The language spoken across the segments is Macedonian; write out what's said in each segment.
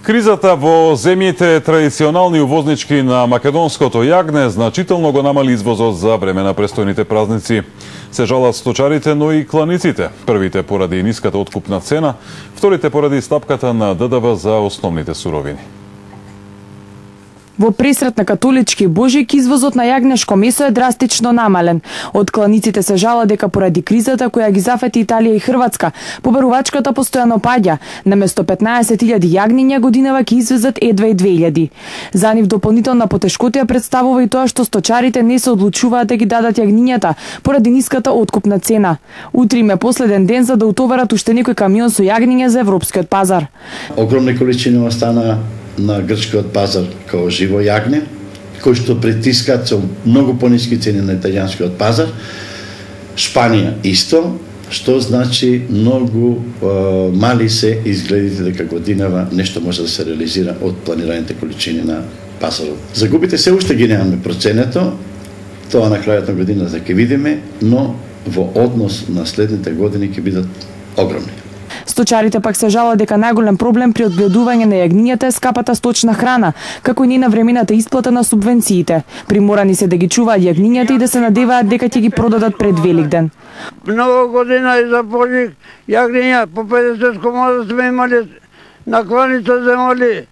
Кризата во земјите традиционални увознички на македонското јагне значително го намали извозот за време на престојните празници. Се жалат сточарите, но и кланиците. Првите поради ниската откупна цена, вторите поради стапката на ДДВ за основните суровини. Во пресрет на католички Божик извозот на јагнешко месо е драстично намален. Од кланиците се жала дека поради кризата која ги зафати Италија и Хрватска, побарувачката постојано паѓа. Наместо 15.000 јагниња годинава ќе извезат едва и 2.000. За нив дополнителна потешкотија представува и тоа што сточарите не се одлучуваат да ги дадат јагнињата поради ниската откупна цена. Утре им е последен ден за да утоварат уште некој камион со јагниња за европскиот пазар. Огромни количини остана на грчкиот пазар као живо јагне, кои што притискаат со многу пониски цени на италијанскиот пазар. Шпанија исто, што значи многу мали се изгледите дека годинава нешто може да се реализира од планираните количини на пазарот. Загубите се уште ги немаме проценето, тоа на крајот на годината ќе видиме, но во однос на следните години ќе бидат огромни. Сточарите пак се жалат дека најголем проблем при одгледување на јагнињата е скапата сточна храна, како и ненавремената исплата на субвенциите. Приморани се да ги чуваат јагнињата и да се надеваат дека ќе ги продадат пред Великден. Много година и за Божик јагниња по 50 комада сме имали на кланица земали.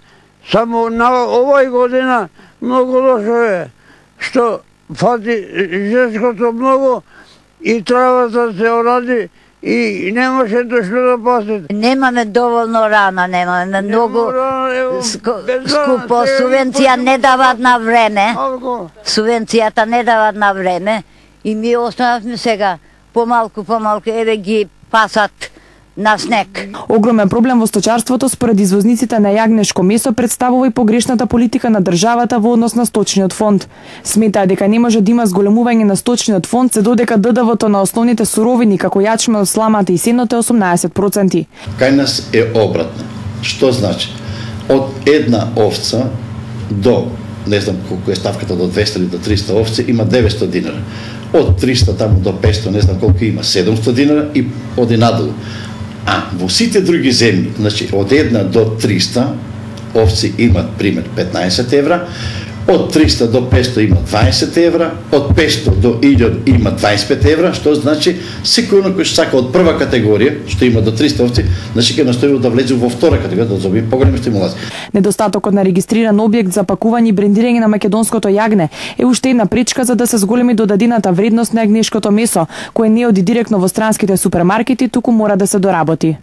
Само на овој година многу лошо е, што фати жешкото многу и травата се оради и немаше дошло да пасет. Немаме доволно рана, немаме многу скупо. Субвенција не дават на време. Субвенцијата не дават на време и ми останавме сега помалку, еве ги пасат на снег. Огромен проблем во сточарството според извозниците на јагнешко месо представува и погрешната политика на државата во однос на сточниот фонд. Сметаа дека не може да има зголемување на сточниот фонд се додека ДДВ-то на основните суровини како јачмеот, сламата и сеното е 18%. Кај нас е обратно. Што значи? Од една овца до, не знам колку е ставката, до 200 или до 300 овци има 900 динара. Од 300 таму до 500, не знам колку има, 700 динара и оди надолу. А во сите други земји, значи од 1 до 300 овци имат пример 15 евра, од 300 до 500 има 20 евра, од 500 до 1000 има 25 евра, што значи секој кој што сака од прва категорија, што има до 300 овци, значи ќе настојува да влезе во втора категорија, да добие поголема стимулација. Недостатокот на регистриран објект за пакување и брендирање на македонското јагне е уште една пречка за да се зголеми додадената вредност на јагнешкото месо, кое не оди директно во странските супермаркети, туку мора да се доработи.